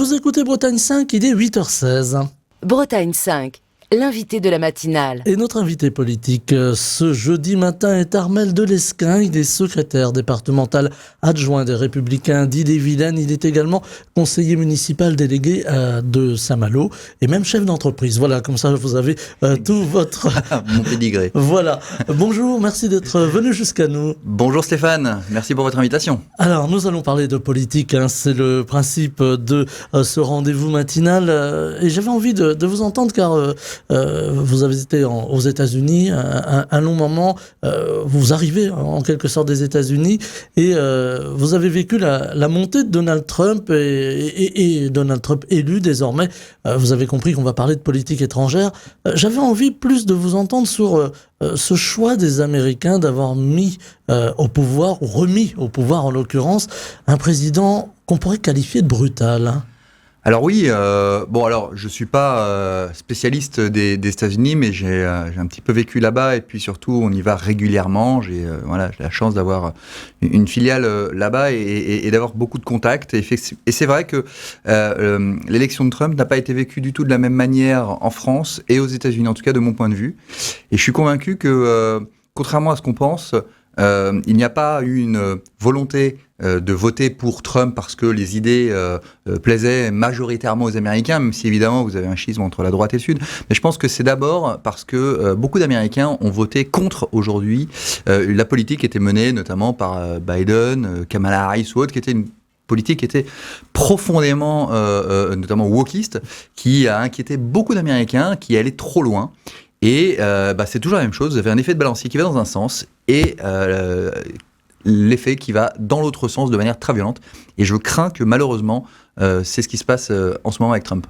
Vous écoutez Bretagne 5, il est 8h16. Bretagne 5, l'invité de la matinale. Et notre invité politique ce jeudi matin est Armel Delesquin. Il est secrétaire départemental adjoint des Républicains d'Ille-et-Vilaine. Il est également conseiller municipal délégué de Saint-Malo et même chef d'entreprise. Voilà, comme ça vous avez tout votre... Mon pédigré. Voilà. Bonjour, merci d'être venu jusqu'à nous. Bonjour Stéphane, merci pour votre invitation. Alors, nous allons parler de politique, c'est le principe de ce rendez-vous matinal. Et j'avais envie de vous entendre car vous avez été aux États-Unis un long moment. Vous arrivez en quelque sorte des États-Unis et vous avez vécu la montée de Donald Trump et Donald Trump élu désormais. Vous avez compris qu'on va parler de politique étrangère. J'avais envie plus de vous entendre sur ce choix des Américains d'avoir mis au pouvoir, ou remis au pouvoir en l'occurrence, un président qu'on pourrait qualifier de brutal. Alors oui, alors je suis pas spécialiste des États-Unis, mais j'ai un petit peu vécu là-bas et puis surtout on y va régulièrement. J'ai la chance d'avoir une filiale là-bas et d'avoir beaucoup de contacts. Et c'est vrai que l'élection de Trump n'a pas été vécue du tout de la même manière en France et aux États-Unis, en tout cas de mon point de vue. Et je suis convaincu que contrairement à ce qu'on pense, il n'y a pas eu une volonté de voter pour Trump parce que les idées plaisaient majoritairement aux Américains, même si évidemment vous avez un schisme entre la droite et le Sud. Mais je pense que c'est d'abord parce que beaucoup d'Américains ont voté contre aujourd'hui la politique qui était menée notamment par Biden, Kamala Harris ou autre, qui était une politique qui était profondément, notamment wokiste, qui a inquiété beaucoup d'Américains, qui allait trop loin. Et c'est toujours la même chose, vous avez un effet de balancier qui va dans un sens et l'effet qui va dans l'autre sens de manière très violente. Et je crains que malheureusement, c'est ce qui se passe en ce moment avec Trump.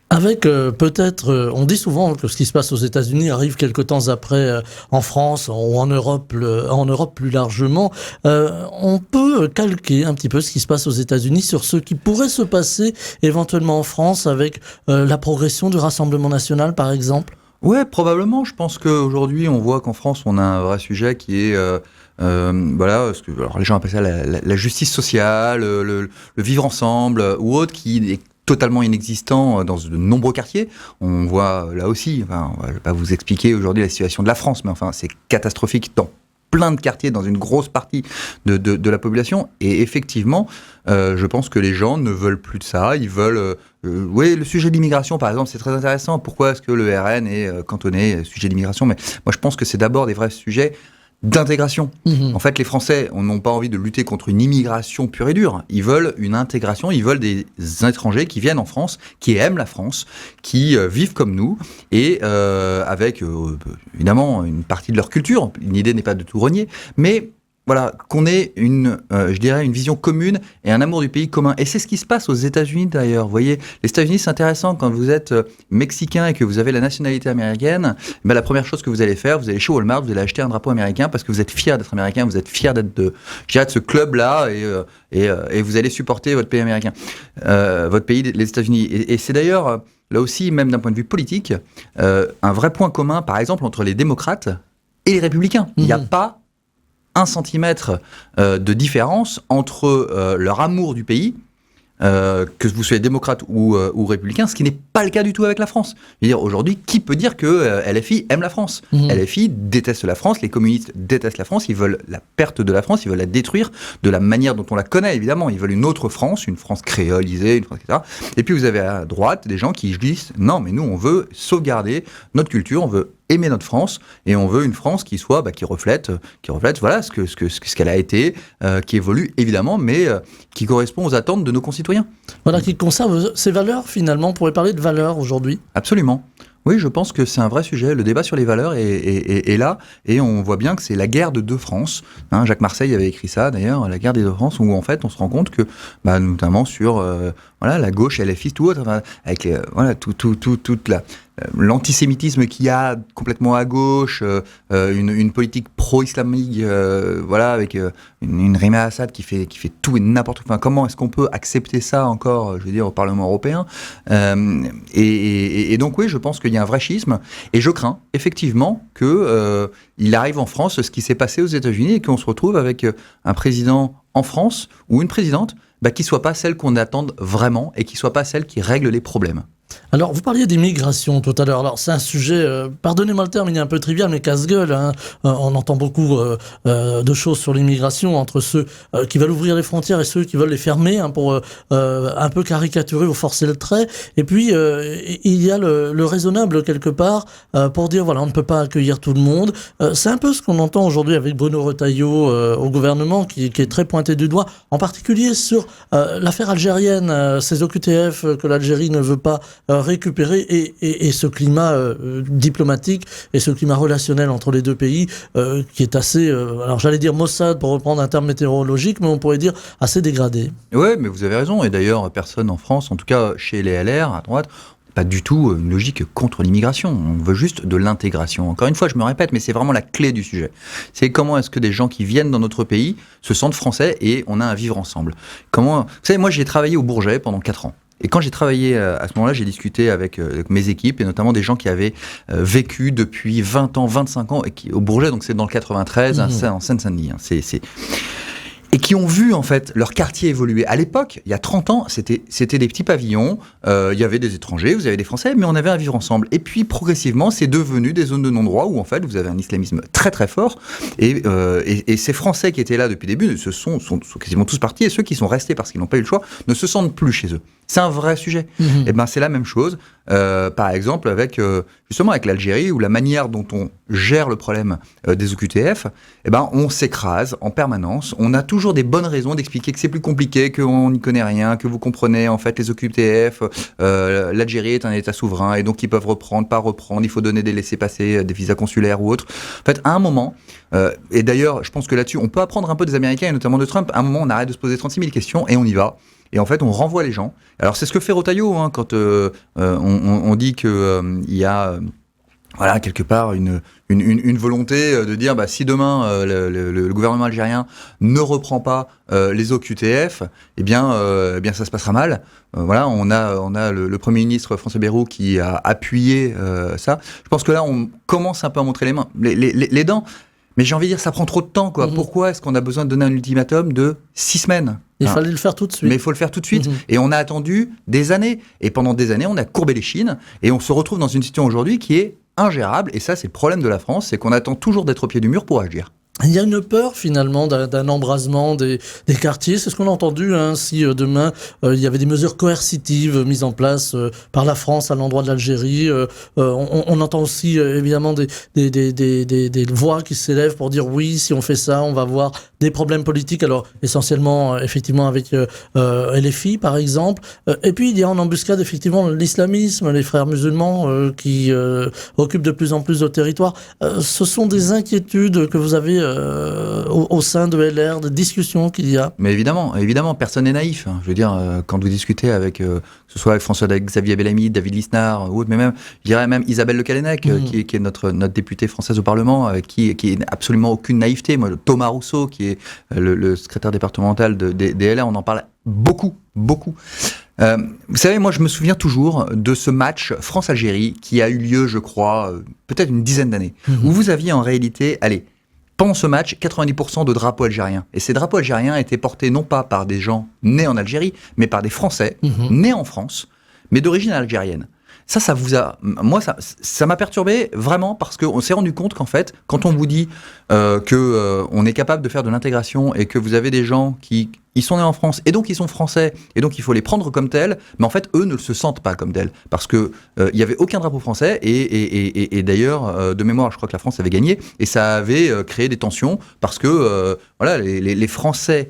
Avec peut-être, on dit souvent que ce qui se passe aux États-Unis arrive quelque temps après en France ou en Europe plus largement. On peut calquer un petit peu ce qui se passe aux États-Unis sur ce qui pourrait se passer éventuellement en France avec la progression du Rassemblement national, par exemple. Ouais, probablement. Je pense qu'aujourd'hui, on voit qu'en France, on a un vrai sujet qui est, alors les gens appellent ça la justice sociale, le vivre ensemble ou autre, qui est totalement inexistant dans de nombreux quartiers. On voit là aussi, je ne vais pas vous expliquer aujourd'hui la situation de la France, mais c'est catastrophique dans plein de quartiers, dans une grosse partie de la population. Et effectivement, je pense que les gens ne veulent plus de ça. Ils veulent... le sujet de l'immigration, par exemple, c'est très intéressant. Pourquoi est-ce que le RN est cantonné au sujet de l'immigration ? Mais moi, je pense que c'est d'abord des vrais sujets d'intégration. En fait, les Français n'ont pas envie de lutter contre une immigration pure et dure. Ils veulent une intégration, ils veulent des étrangers qui viennent en France, qui aiment la France, qui vivent comme nous, et avec, évidemment, une partie de leur culture. L'idée n'est pas de tout renier, mais voilà, qu'on ait une vision commune et un amour du pays commun. Et c'est ce qui se passe aux États-Unis d'ailleurs. Vous voyez, les États-Unis, c'est intéressant quand vous êtes mexicain et que vous avez la nationalité américaine. La première chose que vous allez faire, vous allez chez Walmart, vous allez acheter un drapeau américain parce que vous êtes fier d'être américain, vous êtes fier d'être de ce club-là et vous allez supporter votre pays américain, votre pays, les États-Unis. Et c'est d'ailleurs là aussi, même d'un point de vue politique, un vrai point commun, par exemple, entre les démocrates et les républicains. Il n'y a pas 1 centimètre de différence entre leur amour du pays, que vous soyez démocrate ou républicain, ce qui n'est pas le cas du tout avec la France. Je veux dire, aujourd'hui, qui peut dire que LFI aime la France ? LFI déteste la France, les communistes détestent la France, ils veulent la perte de la France, ils veulent la détruire de la manière dont on la connaît, évidemment. Ils veulent une autre France, une France créolisée, une France, etc. Et puis vous avez à droite des gens qui disent « Non, mais nous, on veut sauvegarder notre culture, on veut aimer notre France et on veut une France qui soit qui reflète voilà ce qu'elle a été, qui évolue évidemment, mais qui correspond aux attentes de nos concitoyens. Voilà, qui conserve ses valeurs finalement. On pourrait parler de valeurs aujourd'hui. Absolument. Oui, je pense que c'est un vrai sujet. Le débat sur les valeurs est là, et on voit bien que c'est la guerre de deux France. Jacques Marseille avait écrit ça, d'ailleurs, la guerre des deux France, où en fait on se rend compte que, notamment sur la gauche, LFiste ou autre, avec toute l'antisémitisme qu'il y a complètement à gauche, une politique pro-islamique, avec une Rima Assad qui fait tout et n'importe quoi. Enfin, comment est-ce qu'on peut accepter ça encore, je veux dire, au Parlement européen ? Et donc oui, je pense qu'il y a un vrai schisme, et je crains effectivement que il arrive en France ce qui s'est passé aux États-Unis et qu'on se retrouve avec un président en France ou une présidente, qui ne soient pas celles qu'on attende vraiment et qui ne soient pas celles qui règlent les problèmes. Alors, vous parliez d'immigration tout à l'heure. Alors, c'est un sujet, pardonnez-moi le terme, il est un peu trivial, mais casse-gueule. Hein. On entend beaucoup de choses sur l'immigration entre ceux qui veulent ouvrir les frontières et ceux qui veulent les fermer, hein, pour un peu caricaturer ou forcer le trait. Et puis, il y a le raisonnable quelque part pour dire, voilà, on ne peut pas accueillir tout le monde. C'est un peu ce qu'on entend aujourd'hui avec Bruno Retailleau au gouvernement, qui est très pointé du doigt, en particulier sur l'affaire algérienne, ces OQTF que l'Algérie ne veut pas récupérer et ce climat diplomatique et ce climat relationnel entre les deux pays qui est assez, alors j'allais dire maussade pour reprendre un terme météorologique, mais on pourrait dire assez dégradé. Oui, mais vous avez raison. Et d'ailleurs, personne en France, en tout cas chez les LR à droite, pas du tout une logique contre l'immigration. On veut juste de l'intégration. Encore une fois, je me répète, mais c'est vraiment la clé du sujet. C'est comment est-ce que des gens qui viennent dans notre pays se sentent français et on a un vivre ensemble. Vous savez, moi j'ai travaillé au Bourget pendant 4 ans. Et quand j'ai travaillé à ce moment-là, j'ai discuté avec mes équipes et notamment des gens qui avaient vécu depuis 20 ans, 25 ans au Bourget, donc c'est dans le 93, en Seine-Saint-Denis. Et qui ont vu en fait leur quartier évoluer. À l'époque, il y a 30 ans, c'était des petits pavillons, il y avait des étrangers, vous avez des Français, mais on avait un vivre ensemble. Et puis progressivement, c'est devenu des zones de non-droit où en fait vous avez un islamisme très très fort. Et ces Français qui étaient là depuis le début sont quasiment tous partis, et ceux qui sont restés parce qu'ils n'ont pas eu le choix ne se sentent plus chez eux. C'est un vrai sujet. Et ben c'est la même chose, par exemple justement avec l'Algérie, où la manière dont on gère le problème des OQTF, on s'écrase en permanence. On a toujours des bonnes raisons d'expliquer que c'est plus compliqué, qu'on n'y connaît rien, que vous comprenez en fait les OQTF, l'Algérie est un État souverain et donc ils peuvent reprendre, pas reprendre, il faut donner des laissez-passer, des visas consulaires ou autres. En fait, à un moment, et d'ailleurs je pense que là-dessus on peut apprendre un peu des Américains et notamment de Trump, à un moment on arrête de se poser 36 000 questions et on y va. Et en fait, on renvoie les gens. Alors, c'est ce que fait Retailleau, hein, quand on dit qu'il y a quelque part une volonté de dire si demain le gouvernement algérien ne reprend pas les OQTF, eh bien ça se passera mal. On a le Premier ministre François Bayrou qui a appuyé ça. Je pense que là, on commence un peu à montrer les dents. Mais j'ai envie de dire, ça prend trop de temps, quoi. Pourquoi est-ce qu'on a besoin de donner un ultimatum de 6 semaines ? Il fallait le faire tout de suite. Mais il faut le faire tout de suite. Et on a attendu des années. Et pendant des années, on a courbé les chines. Et on se retrouve dans une situation aujourd'hui qui est ingérable. Et ça, c'est le problème de la France, c'est qu'on attend toujours d'être au pied du mur pour agir. Il y a une peur finalement d'un embrasement des quartiers. C'est ce qu'on a entendu, hein, si demain il y avait des mesures coercitives mises en place par la France à l'endroit de l'Algérie. On entend aussi évidemment des voix qui s'élèvent pour dire oui, si on fait ça, on va avoir des problèmes politiques. Alors essentiellement effectivement avec LFI par exemple. Et puis il y a en embuscade effectivement l'islamisme, les frères musulmans qui occupent de plus en plus de territoire. Ce sont des inquiétudes que vous avez au sein de LR, de discussions qu'il y a. Mais évidemment, personne n'est naïf. Je veux dire, quand vous discutez avec, que ce soit avec François-Xavier Bellamy, David Lisnard ou autre, mais même, je dirais même Isabelle Le Callennec, qui est notre députée française au Parlement, qui n'a absolument aucune naïveté. Moi, Thomas Rousseau, qui est le secrétaire départemental des LR, on en parle beaucoup. Vous savez, moi, je me souviens toujours de ce match France-Algérie qui a eu lieu, je crois, peut-être une dizaine d'années, où vous aviez en réalité, pendant ce match, 90% de drapeaux algériens. Et ces drapeaux algériens étaient portés non pas par des gens nés en Algérie, mais par des Français nés en France, mais d'origine algérienne. Ça m'a perturbé vraiment parce qu'on s'est rendu compte qu'en fait, quand on vous dit qu'on est capable de faire de l'intégration et que vous avez des gens qui ils sont nés en France et donc ils sont français et donc il faut les prendre comme tels, mais en fait eux ne se sentent pas comme tels parce que il y avait aucun drapeau français et d'ailleurs de mémoire je crois que la France avait gagné et ça avait créé des tensions parce que les Français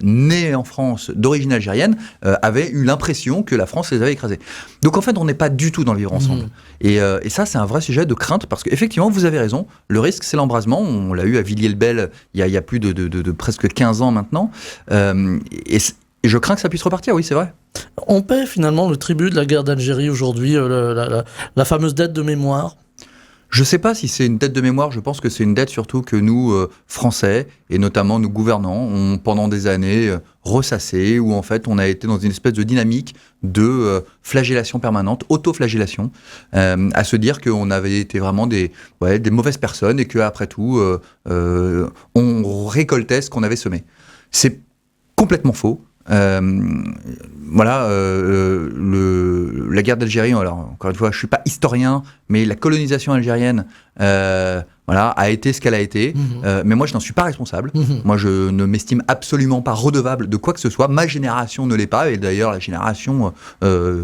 nés en France d'origine algérienne avaient eu l'impression que la France les avait écrasés. Donc en fait on n'est pas du tout dans le vivre ensemble. Et ça c'est un vrai sujet de crainte parce qu'effectivement vous avez raison, le risque c'est l'embrasement, on l'a eu à Villiers-le-Bel il y a plus de presque 15 ans maintenant et je crains que ça puisse repartir, oui c'est vrai. On paie finalement le tribut de la guerre d'Algérie aujourd'hui, la fameuse dette de mémoire. Je ne sais pas si c'est une dette de mémoire, je pense que c'est une dette surtout que nous, Français, et notamment nos gouvernants, ont pendant des années ressassé, où en fait on a été dans une espèce de dynamique de flagellation permanente, auto-flagellation, à se dire qu'on avait été vraiment des mauvaises personnes et qu'après tout, on récoltait ce qu'on avait semé. C'est complètement faux. la guerre d'Algérie, alors encore une fois, je ne suis pas historien, mais la colonisation algérienne a été ce qu'elle a été. Mais moi, je n'en suis pas responsable. Moi, je ne m'estime absolument pas redevable de quoi que ce soit. Ma génération ne l'est pas, et d'ailleurs, la génération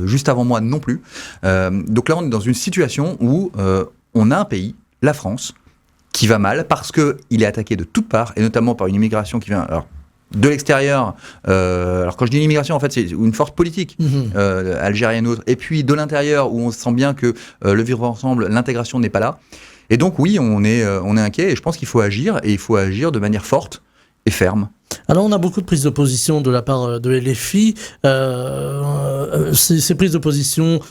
juste avant moi non plus. Donc là, on est dans une situation où on a un pays, la France, qui va mal parce qu'il est attaqué de toutes parts, et notamment par une immigration qui vient... Alors, de l'extérieur, alors quand je dis l'immigration, en fait, c'est une force politique algérienne autre, et puis de l'intérieur où on sent bien que le vivre ensemble, l'intégration n'est pas là. Et donc oui, on est inquiet, et je pense qu'il faut agir, et il faut agir de manière forte et ferme. Alors on a beaucoup de prises de position de la part de LFI. Ces prises de position,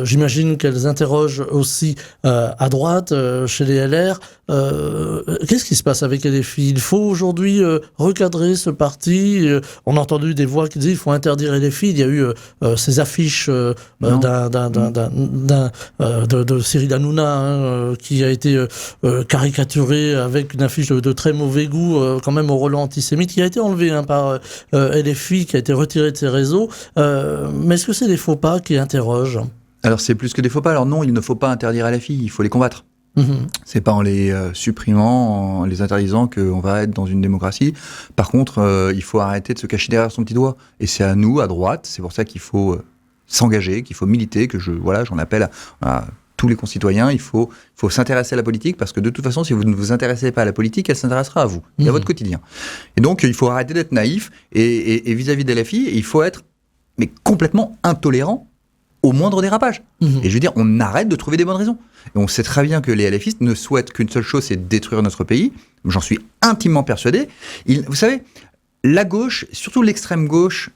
j'imagine qu'elles interrogent aussi à droite, chez les LR. Qu'est-ce qui se passe avec LFI ? Il faut aujourd'hui recadrer ce parti. On a entendu des voix qui disent qu'il faut interdire LFI. Il y a eu ces affiches de Cyril Hanouna qui a été caricaturé avec une affiche de très mauvais goût, quand même au relent antisémite, qui a été enlevé par LFI, qui a été retiré de ses réseaux. Mais est-ce que c'est des faux pas qui interrogent ? Alors c'est plus que des faux pas. Alors non, il ne faut pas interdire LFI, il faut les combattre. C'est pas en les supprimant, en les interdisant qu'on va être dans une démocratie. Par contre, il faut arrêter de se cacher derrière son petit doigt. Et c'est à nous, à droite, c'est pour ça qu'il faut s'engager, qu'il faut militer, que j'en appelle à tous les concitoyens. Il faut s'intéresser à la politique, parce que de toute façon, si vous ne vous intéressez pas à la politique, elle s'intéressera à vous et à votre quotidien. Et donc, il faut arrêter d'être naïf, et vis-à-vis de LFI, il faut être complètement intolérant au moindre dérapage. Et je veux dire, on arrête de trouver des bonnes raisons. Et on sait très bien que les LFistes ne souhaitent qu'une seule chose, c'est détruire notre pays. J'en suis intimement persuadé. Vous savez, la gauche, surtout l'extrême gauche,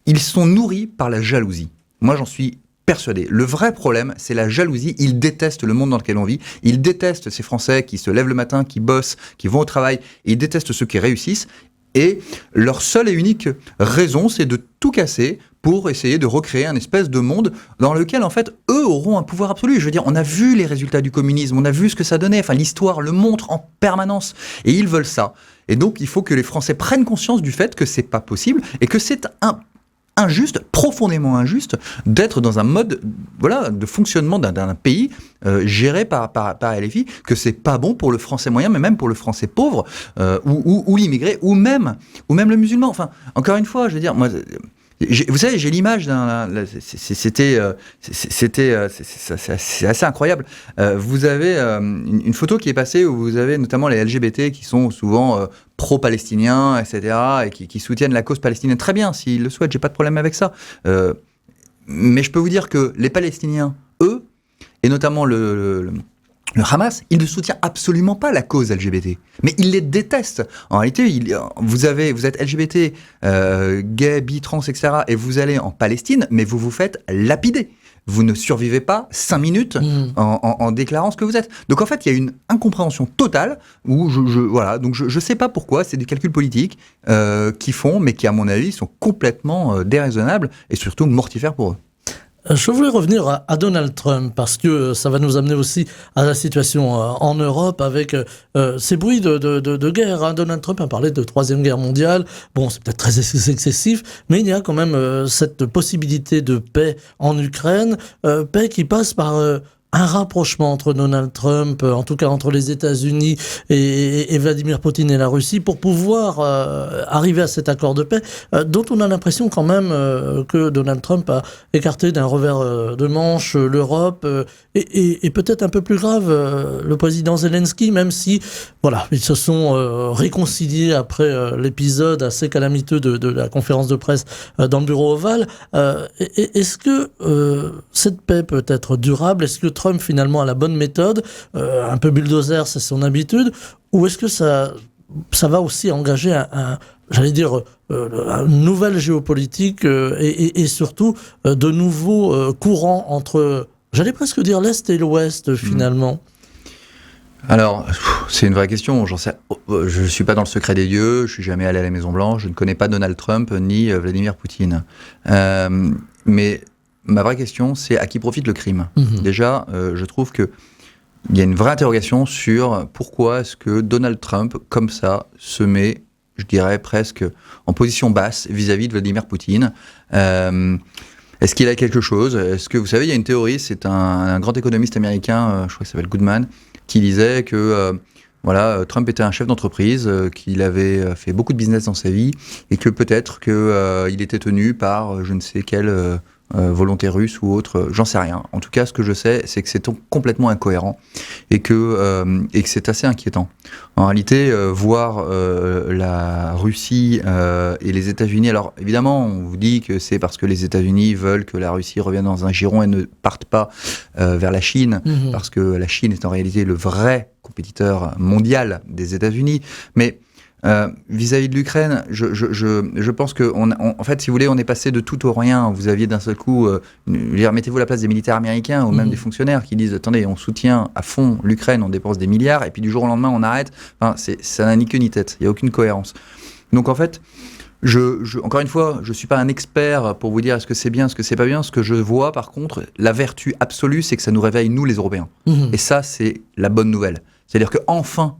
ils sont nourris par la jalousie. Moi, j'en suis persuadé. Le vrai problème, c'est la jalousie. Ils détestent le monde dans lequel on vit. Ils détestent ces Français qui se lèvent le matin, qui bossent, qui vont au travail. Et ils détestent ceux qui réussissent. Et leur seule et unique raison, c'est de tout casser pour essayer de recréer un espèce de monde dans lequel, en fait, eux auront un pouvoir absolu. Je veux dire, on a vu les résultats du communisme, on a vu ce que ça donnait. Enfin, l'histoire le montre en permanence. Et ils veulent ça. Et donc, il faut que les Français prennent conscience du fait que c'est pas possible et que c'est injuste, profondément injuste, d'être dans un mode de fonctionnement d'un pays géré par LFI, que c'est pas bon pour le Français moyen, mais même pour le Français pauvre, ou l'immigré, ou même le musulman. Enfin, encore une fois, je veux dire, moi... Vous savez, j'ai l'image c'est assez incroyable. Vous avez une photo qui est passée où vous avez notamment les LGBT qui sont souvent pro-palestiniens, etc., et qui soutiennent la cause palestinienne. Très bien, s'ils le souhaitent, j'ai pas de problème avec ça. Mais je peux vous dire que les Palestiniens, eux, et notamment le Hamas, il ne soutient absolument pas la cause LGBT, mais il les déteste. En réalité, vous êtes LGBT, gay, bi, trans, etc., et vous allez en Palestine, mais vous vous faites lapider. Vous ne survivez pas 5 minutes en déclarant ce que vous êtes. Donc en fait, il y a une incompréhension totale où donc je sais pas pourquoi, c'est des calculs politiques qui font, mais qui à mon avis sont complètement déraisonnables et surtout mortifères pour eux. Je voulais revenir à Donald Trump, parce que ça va nous amener aussi à la situation en Europe avec ces bruits de guerre. Hein. Donald Trump a parlé de Troisième Guerre mondiale. Bon, c'est peut-être très excessif, mais il y a quand même cette possibilité de paix en Ukraine, paix qui passe par... un rapprochement entre Donald Trump, en tout cas entre les États-Unis et Vladimir Poutine et la Russie, pour pouvoir arriver à cet accord de paix, dont on a l'impression quand même que Donald Trump a écarté d'un revers de manche l'Europe, et peut-être un peu plus grave, le président Zelensky, même si, ils se sont réconciliés après l'épisode assez calamiteux de la conférence de presse dans le bureau ovale. Est-ce que cette paix peut être durable ? Est-ce que Trump finalement a la bonne méthode, un peu bulldozer, c'est son habitude, ou est-ce que ça va aussi engager une nouvelle géopolitique et surtout de nouveaux courants entre, j'allais presque dire l'Est et l'Ouest finalement? Alors, c'est une vraie question. Je ne suis pas dans le secret des dieux, je ne suis jamais allé à la Maison-Blanche, je ne connais pas Donald Trump ni Vladimir Poutine. Mais ma vraie question, c'est à qui profite le crime ? Déjà, je trouve qu'il y a une vraie interrogation sur pourquoi est-ce que Donald Trump, comme ça, se met je dirais presque en position basse vis-à-vis de Vladimir Poutine. Est-ce qu'il a quelque chose ? Est-ce que vous savez, il y a une théorie, c'est un grand économiste américain, je crois qu'il s'appelle Goodman, qui disait que Trump était un chef d'entreprise, qu'il avait fait beaucoup de business dans sa vie et que peut-être qu'il était tenu par je ne sais quelle volonté russe ou autre, j'en sais rien. En tout cas, ce que je sais, c'est que c'est complètement incohérent et que c'est assez inquiétant. En réalité, voir la Russie et les États-Unis, alors évidemment, on vous dit que c'est parce que les États-Unis veulent que la Russie revienne dans un giron et ne parte pas vers la Chine, parce que la Chine est en réalité le vrai compétiteur mondial des États-Unis. Mais vis-à-vis de l'Ukraine, je pense que, en fait, si vous voulez, on est passé de tout au rien. Vous aviez d'un seul coup, mettez-vous à la place des militaires américains ou même des fonctionnaires qui disent, attendez, on soutient à fond l'Ukraine, on dépense des milliards, et puis du jour au lendemain, on arrête. Enfin, ça n'a ni queue ni tête. Il n'y a aucune cohérence. Donc, en fait, encore une fois, je ne suis pas un expert pour vous dire est-ce que c'est bien, est-ce que c'est pas bien. Ce que je vois, par contre, la vertu absolue, c'est que ça nous réveille, nous, les Européens. Et ça, c'est la bonne nouvelle. C'est-à-dire qu'enfin,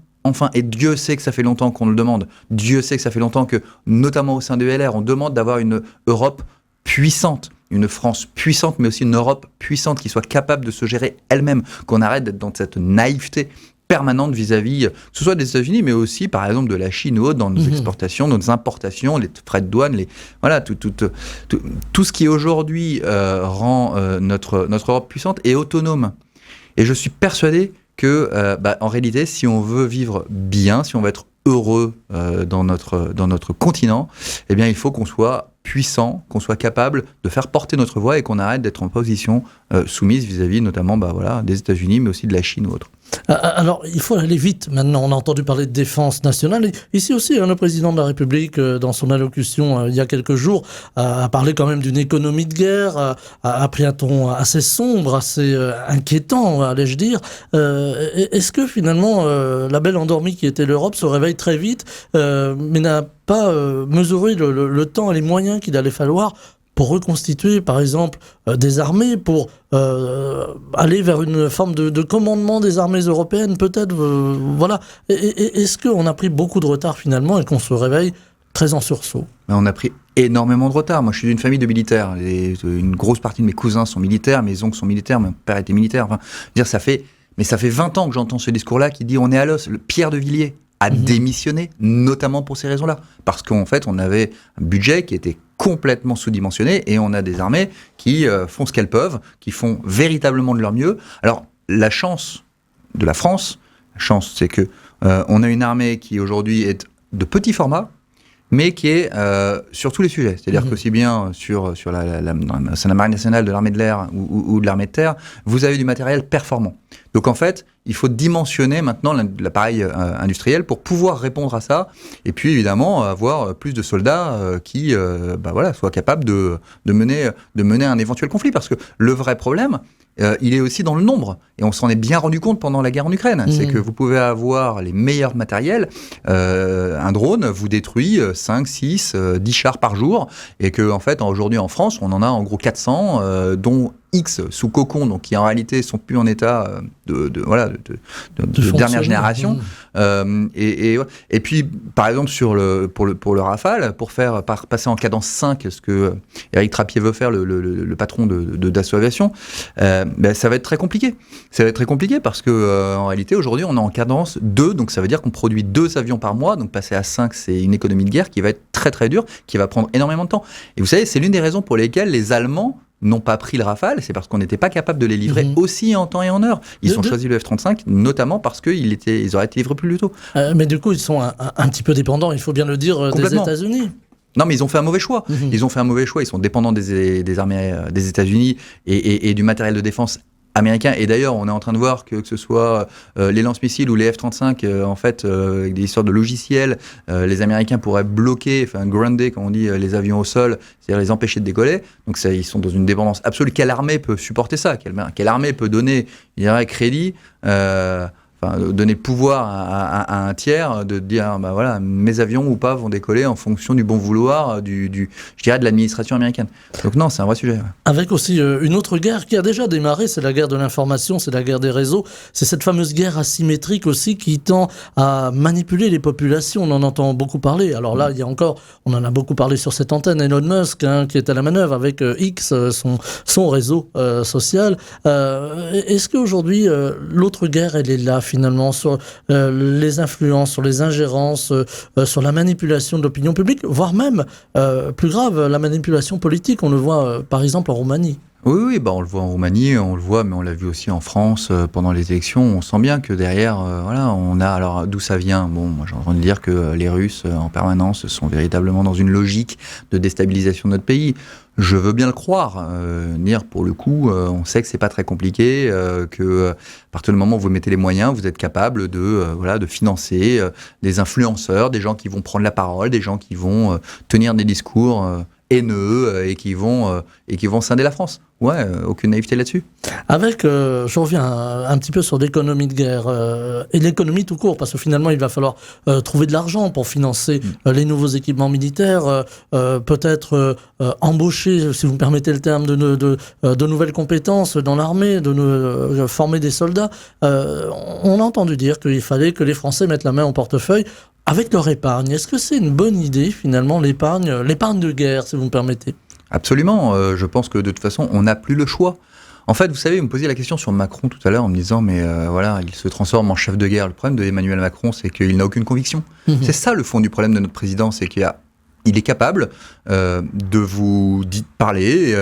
et Dieu sait que ça fait longtemps qu'on le demande, Dieu sait que ça fait longtemps que, notamment au sein de LR, on demande d'avoir une Europe puissante, une France puissante, mais aussi une Europe puissante qui soit capable de se gérer elle-même, qu'on arrête d'être dans cette naïveté permanente vis-à-vis, que ce soit des États-Unis, mais aussi, par exemple, de la Chine ou autre, dans nos exportations, nos importations, les frais de douane, tout ce qui aujourd'hui rend notre Europe puissante et autonome. Et je suis persuadé que, en réalité, si on veut vivre bien, si on veut être heureux dans notre continent, eh bien, il faut qu'on soit puissant, qu'on soit capable de faire porter notre voix et qu'on arrête d'être en position soumise vis-à-vis, notamment, des États-Unis, mais aussi de la Chine ou autre. Alors, il faut aller vite. Maintenant, on a entendu parler de défense nationale. Et ici aussi, le président de la République, dans son allocution il y a quelques jours, a parlé quand même d'une économie de guerre, a pris un ton assez sombre, assez inquiétant, allais-je dire. Est-ce que finalement, la belle endormie qui était l'Europe se réveille très vite, mais n'a pas mesuré le temps et les moyens qu'il allait falloir pour reconstituer, par exemple, des armées, pour aller vers une forme de commandement des armées européennes, peut-être, voilà. Est-ce qu'on a pris beaucoup de retard, finalement, et qu'on se réveille très en sursaut ? On a pris énormément de retard. Moi, je suis d'une famille de militaires. Et une grosse partie de mes cousins sont militaires, mes oncles sont militaires, mon père était militaire. Enfin, ça fait 20 ans que j'entends ce discours-là qui dit « on est à l'os ». Pierre de Villiers a démissionné, notamment pour ces raisons-là. Parce qu'en fait, on avait un budget qui était complètement sous-dimensionné et on a des armées qui font ce qu'elles peuvent, qui font véritablement de leur mieux. Alors, la chance de la France, c'est que on a une armée qui aujourd'hui est de petit format, mais qui est sur tous les sujets. C'est-à-dire qu'aussi bien sur la Marine nationale, de l'armée de l'air ou de l'armée de terre, vous avez du matériel performant. Donc en fait, il faut dimensionner maintenant l'appareil industriel pour pouvoir répondre à ça, et puis évidemment avoir plus de soldats qui soient capables de mener un éventuel conflit. Parce que le vrai problème, il est aussi dans le nombre. Et on s'en est bien rendu compte pendant la guerre en Ukraine. C'est que vous pouvez avoir les meilleurs matériels. Un drone vous détruit 5, 6, 10 chars par jour. Et que, en fait, aujourd'hui en France, on en a en gros 400, dont X sous cocon, donc qui en réalité sont plus en état de dernière génération. Et puis, par exemple, pour le Rafale, pour faire passer en cadence 5, ce que Éric Trappier veut faire, le patron de Dassault Aviation, ça va être très compliqué. Ça va être très compliqué parce que en réalité, aujourd'hui, on est en cadence 2, donc ça veut dire qu'on produit 2 avions par mois, donc passer à 5, c'est une économie de guerre qui va être très très dure, qui va prendre énormément de temps. Et vous savez, c'est l'une des raisons pour lesquelles les Allemands n'ont pas pris le Rafale, c'est parce qu'on n'était pas capable de les livrer aussi en temps et en heure. Ils ont choisi le F-35, notamment parce qu'ils auraient été livrés plus tôt. Mais du coup, ils sont un petit peu dépendants, il faut bien le dire, des États-Unis. Non, mais ils ont fait un mauvais choix. Ils ont fait un mauvais choix. Ils sont dépendants des armées des États-Unis et du matériel de défense américain. Et d'ailleurs, on est en train de voir que ce soit les lance-missiles ou les F-35, avec des histoires de logiciels, les Américains pourraient bloquer, grounder, comme on dit, les avions au sol, c'est-à-dire les empêcher de décoller. Donc ça, ils sont dans une dépendance absolue. Quelle armée peut supporter ça ? Quelle armée peut donner, crédit donner le pouvoir à un tiers de dire, bah voilà, mes avions ou pas vont décoller en fonction du bon vouloir je dirais de l'administration américaine. Donc non, c'est un vrai sujet. Ouais. Avec aussi une autre guerre qui a déjà démarré, c'est la guerre de l'information, c'est la guerre des réseaux. C'est cette fameuse guerre asymétrique aussi qui tend à manipuler les populations. On en entend beaucoup parler. Alors là, il y a encore, on en a beaucoup parlé sur cette antenne, Elon Musk, qui est à la manœuvre avec X, son réseau social. Est-ce qu'aujourd'hui, l'autre guerre, elle est là finalement, sur les influences, sur les ingérences, sur la manipulation de l'opinion publique, voire même, plus grave, la manipulation politique. On le voit par exemple en Roumanie. Oui, bah on le voit en Roumanie, on le voit, mais on l'a vu aussi en France pendant les élections. On sent bien que derrière, voilà, on a. Alors d'où ça vient ? Bon, moi j'ai entendu dire que les Russes en permanence sont véritablement dans une logique de déstabilisation de notre pays. Je veux bien le croire. Dire pour le coup, on sait que c'est pas très compliqué, que à partir du moment où vous mettez les moyens, vous êtes capable de financer des influenceurs, des gens qui vont prendre la parole, des gens qui vont tenir des discours haineux et qui vont scinder la France. Ouais, aucune naïveté là-dessus. Avec, je reviens un petit peu sur l'économie de guerre et l'économie tout court, parce que finalement, il va falloir trouver de l'argent pour financer les nouveaux équipements militaires, peut-être embaucher, si vous me permettez le terme, de nouvelles compétences dans l'armée, de former des soldats. On a entendu dire qu'il fallait que les Français mettent la main au portefeuille avec leur épargne. Est-ce que c'est une bonne idée, finalement, l'épargne de guerre, si vous me permettez ? Absolument. Je pense que de toute façon, on n'a plus le choix. En fait, vous savez, vous me posiez la question sur Macron tout à l'heure en me disant, mais voilà, il se transforme en chef de guerre. Le problème de Emmanuel Macron, c'est qu'il n'a aucune conviction. C'est ça le fond du problème de notre président, c'est qu'il est capable de vous parler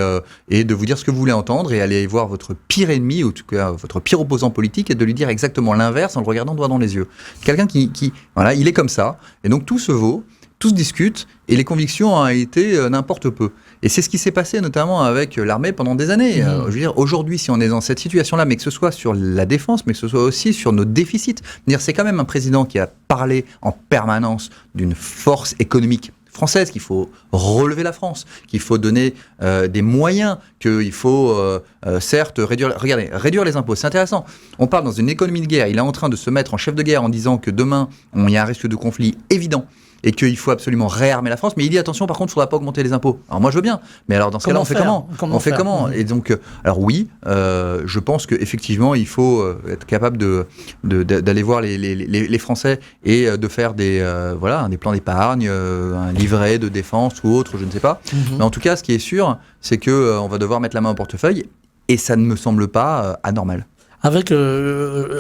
et de vous dire ce que vous voulez entendre et aller voir votre pire ennemi, ou en tout cas votre pire opposant politique, et de lui dire exactement l'inverse en le regardant droit dans les yeux. Quelqu'un qui voilà, il est comme ça, et donc tout se vaut, tout se discute, et les convictions ont été n'importe peu. Et c'est ce qui s'est passé notamment avec l'armée pendant des années. Je veux dire, aujourd'hui, si on est dans cette situation-là, mais que ce soit sur la défense, mais que ce soit aussi sur nos déficits, c'est quand même un président qui a parlé en permanence d'une force économique française, qu'il faut relever la France, qu'il faut donner des moyens, qu'il faut certes réduire les impôts. C'est intéressant. On parle dans une économie de guerre. Il est en train de se mettre en chef de guerre en disant que demain, il y a un risque de conflit évident et qu'il faut absolument réarmer la France. Mais il dit attention, par contre, il ne faudra pas augmenter les impôts. Alors moi, je veux bien. Mais alors dans ce cas-là, on fait comment ? On fait comment ? Et donc, alors oui, je pense qu'effectivement, il faut être capable d'aller voir les Français et de faire des plans d'épargne, un livret de défense ou autre, je ne sais pas. Mais en tout cas, ce qui est sûr, c'est qu'on va devoir mettre la main au portefeuille et ça ne me semble pas anormal. Avec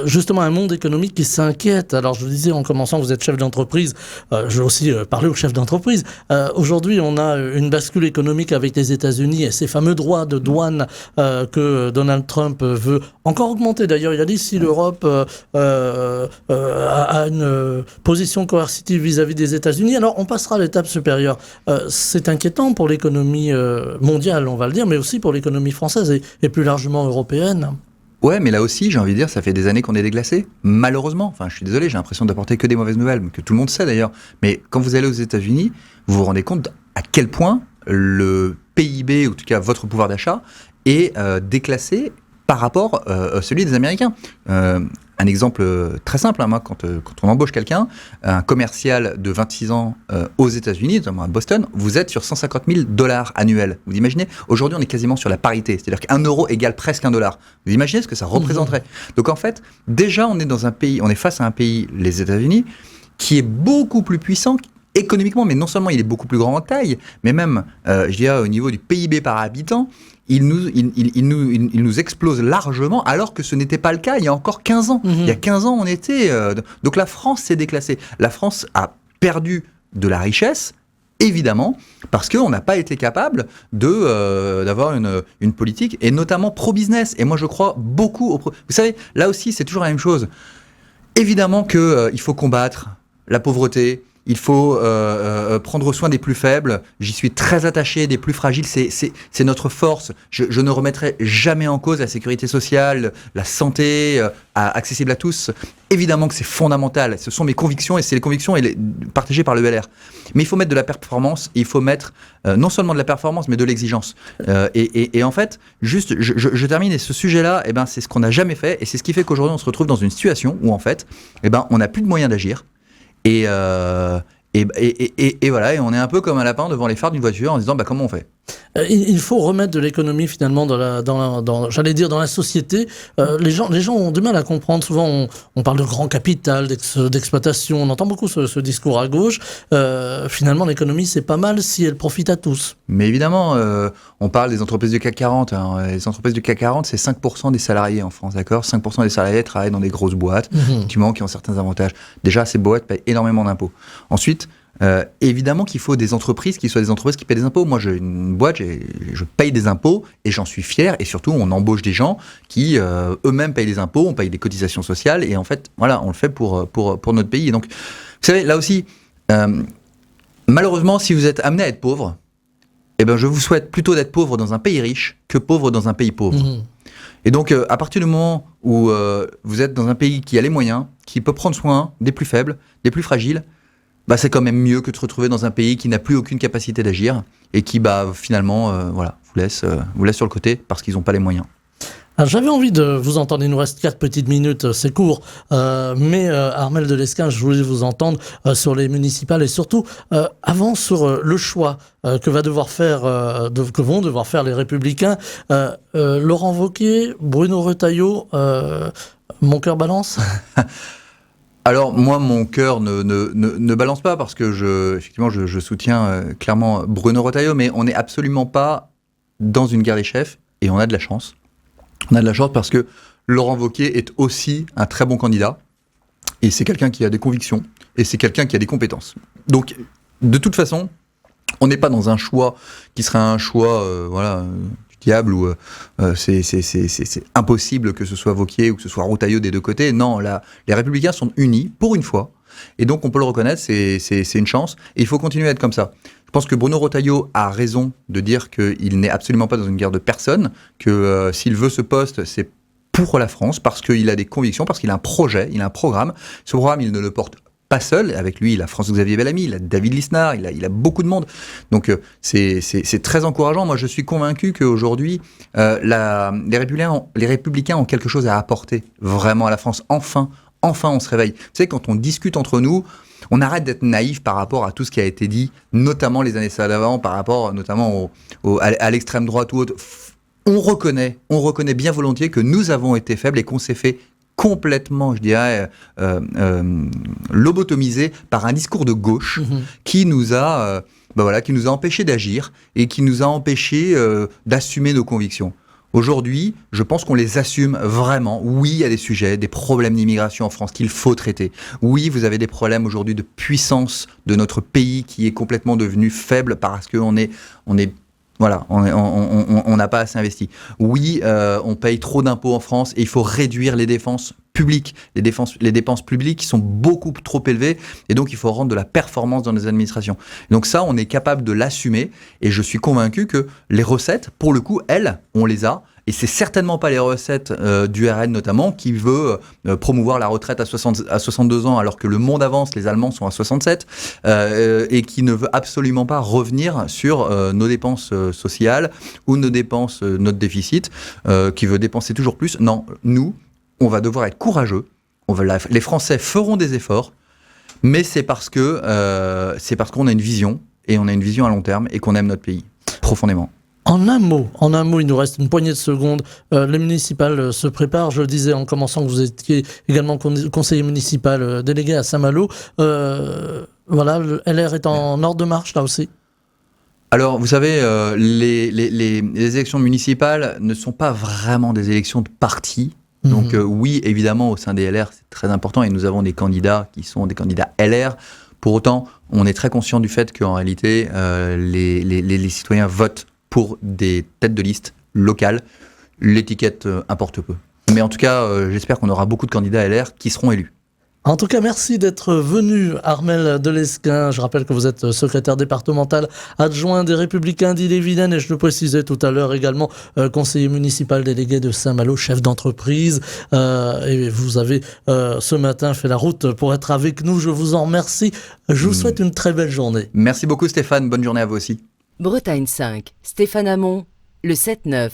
justement un monde économique qui s'inquiète. Alors je vous disais en commençant, vous êtes chef d'entreprise, je vais aussi parler aux chefs d'entreprise. Aujourd'hui, on a une bascule économique avec les États-Unis et ces fameux droits de douane que Donald Trump veut encore augmenter. D'ailleurs, il a dit si l'Europe a une position coercitive vis-à-vis des États-Unis, alors on passera à l'étape supérieure. C'est inquiétant pour l'économie mondiale, on va le dire, mais aussi pour l'économie française et plus largement européenne. Ouais, mais là aussi, j'ai envie de dire, ça fait des années qu'on est déglacé. Malheureusement. Enfin, je suis désolé, j'ai l'impression d'apporter que des mauvaises nouvelles, que tout le monde sait d'ailleurs. Mais quand vous allez aux États-Unis, vous vous rendez compte à quel point le PIB, ou en tout cas votre pouvoir d'achat, est déclassé par rapport à celui des Américains. Un exemple très simple, moi, quand on embauche quelqu'un, un commercial de 26 ans aux États-Unis, notamment à Boston, vous êtes sur $150,000 annuels. Vous imaginez ? Aujourd'hui, on est quasiment sur la parité, c'est-à-dire qu'un euro égale presque $1. Vous imaginez ce que ça représenterait ? Donc en fait, déjà, on est face à un pays, les États-Unis, qui est beaucoup plus puissant économiquement, mais non seulement il est beaucoup plus grand en taille, mais même, je dirais, au niveau du PIB par habitant, il nous explose largement, alors que ce n'était pas le cas il y a encore 15 ans. Il y a 15 ans, on était... donc la France s'est déclassée. La France a perdu de la richesse, évidemment, parce qu'on n'a pas été capable d'avoir une politique, et notamment pro-business. Et moi, je crois beaucoup Vous savez, là aussi, c'est toujours la même chose. Évidemment qu'il faut combattre la pauvreté, il faut prendre soin des plus faibles. J'y suis très attaché, des plus fragiles, c'est notre force. Je ne remettrai jamais en cause la sécurité sociale, la santé, accessible à tous. Évidemment que c'est fondamental, ce sont mes convictions et c'est les convictions partagées par le LR. Mais il faut mettre de la performance, et il faut mettre non seulement de la performance, mais de l'exigence. Et en fait, juste, je termine, et ce sujet-là, eh ben, c'est ce qu'on n'a jamais fait, et c'est ce qui fait qu'aujourd'hui on se retrouve dans une situation où en fait, eh ben, on n'a plus de moyens d'agir, et voilà, et on est un peu comme un lapin devant les phares d'une voiture en se disant bah, comment on fait. Il faut remettre de l'économie finalement j'allais dire dans la société. Les gens ont du mal à comprendre. Souvent, on parle de grand capital, d'exploitation. On entend beaucoup ce discours à gauche. Finalement, l'économie, c'est pas mal si elle profite à tous. Mais évidemment, on parle des entreprises du CAC 40. Hein. Les entreprises du CAC 40, c'est 5% des salariés en France, d'accord ? 5% des salariés travaillent dans des grosses boîtes, effectivement, qui ont certains avantages. Déjà, ces boîtes payent énormément d'impôts. Ensuite, évidemment qu'il faut des entreprises qui soient des entreprises qui paient des impôts. Moi, j'ai une boîte, je paye des impôts et j'en suis fier. Et surtout, on embauche des gens qui eux-mêmes payent des impôts, on paye des cotisations sociales. Et en fait, voilà, on le fait pour notre pays. Et donc, vous savez, là aussi, malheureusement, si vous êtes amené à être pauvre, eh ben, je vous souhaite plutôt d'être pauvre dans un pays riche que pauvre dans un pays pauvre. Et donc, à partir du moment où vous êtes dans un pays qui a les moyens, qui peut prendre soin des plus faibles, des plus fragiles, bah, c'est quand même mieux que de se retrouver dans un pays qui n'a plus aucune capacité d'agir et qui, finalement, vous laisse sur le côté parce qu'ils n'ont pas les moyens. Alors, j'avais envie de vous entendre, il nous reste 4 petites minutes, c'est court, mais Armelle de Lesquen, je voulais vous entendre sur les municipales et surtout avant sur le choix que vont devoir faire les Républicains. Laurent Wauquiez, Bruno Retailleau, mon cœur balance. Alors moi, mon cœur ne balance pas parce que je soutiens clairement Bruno Retailleau, mais on n'est absolument pas dans une guerre des chefs et on a de la chance. On a de la chance parce que Laurent Wauquiez est aussi un très bon candidat et c'est quelqu'un qui a des convictions et c'est quelqu'un qui a des compétences. Donc, de toute façon, on n'est pas dans un choix qui serait un choix, du diable où c'est impossible que ce soit Wauquiez ou que ce soit Retailleau des deux côtés. Non, les Républicains sont unis pour une fois et donc on peut le reconnaître, c'est une chance et il faut continuer à être comme ça. Je pense que Bruno Retailleau a raison de dire qu'il n'est absolument pas dans une guerre de personne, que s'il veut ce poste, c'est pour la France, parce qu'il a des convictions, parce qu'il a un projet, il a un programme. Ce programme, il ne le porte pas seul. Avec lui, il a François-Xavier Bellamy, il a David Lisnard, il a beaucoup de monde. Donc c'est très encourageant. Moi, je suis convaincu qu'aujourd'hui, les Républicains ont quelque chose à apporter vraiment à la France. Enfin, on se réveille. Vous savez, quand on discute entre nous, on arrête d'être naïf par rapport à tout ce qui a été dit, notamment les années d'avant, par rapport notamment à l'extrême droite ou autre. On reconnaît bien volontiers que nous avons été faibles et qu'on s'est fait complètement, je dirais, lobotomiser par un discours de gauche qui nous a empêchés d'agir et qui nous a empêchés d'assumer nos convictions. Aujourd'hui, je pense qu'on les assume vraiment. Oui, il y a des sujets, des problèmes d'immigration en France qu'il faut traiter. Oui, vous avez des problèmes aujourd'hui de puissance de notre pays qui est complètement devenu faible parce qu'on n'a pas assez investi. Oui, on paye trop d'impôts en France et il faut réduire les dépenses publiques. Les dépenses publiques qui sont beaucoup trop élevées et donc il faut rendre de la performance dans les administrations. Donc ça, on est capable de l'assumer et je suis convaincu que les recettes, pour le coup, elles, on les a. Et c'est certainement pas les recettes du RN notamment qui veut promouvoir la retraite à 62 ans alors que le monde avance, les Allemands sont à 67 et qui ne veut absolument pas revenir sur nos dépenses sociales ou nos dépenses, notre déficit, qui veut dépenser toujours plus. Non, nous, on va devoir être courageux. Les Français feront des efforts, mais c'est parce qu'on a une vision et on a une vision à long terme et qu'on aime notre pays profondément. En un mot, il nous reste une poignée de secondes. Les municipales se préparent. Je le disais en commençant que vous étiez également conseiller municipal délégué à Saint-Malo. Le LR est en ordre de marche là aussi. Alors, vous savez, les élections municipales ne sont pas vraiment des élections de parti. Donc oui, évidemment, au sein des LR, c'est très important et nous avons des candidats qui sont des candidats LR. Pour autant, on est très conscient du fait qu'en réalité, les citoyens votent pour des têtes de liste locales. L'étiquette importe peu. Mais en tout cas, j'espère qu'on aura beaucoup de candidats LR qui seront élus. En tout cas, merci d'être venu, Armelle Delesquin. Je rappelle que vous êtes secrétaire départemental adjoint des Républicains d'Ille-et-Vilaine et je le précisais tout à l'heure également conseiller municipal délégué de Saint-Malo, chef d'entreprise. Et vous avez ce matin fait la route pour être avec nous. Je vous en remercie. Je vous souhaite une très belle journée. Merci beaucoup Stéphane, bonne journée à vous aussi. Bretagne 5, Stéphane Hamon, le 7-9.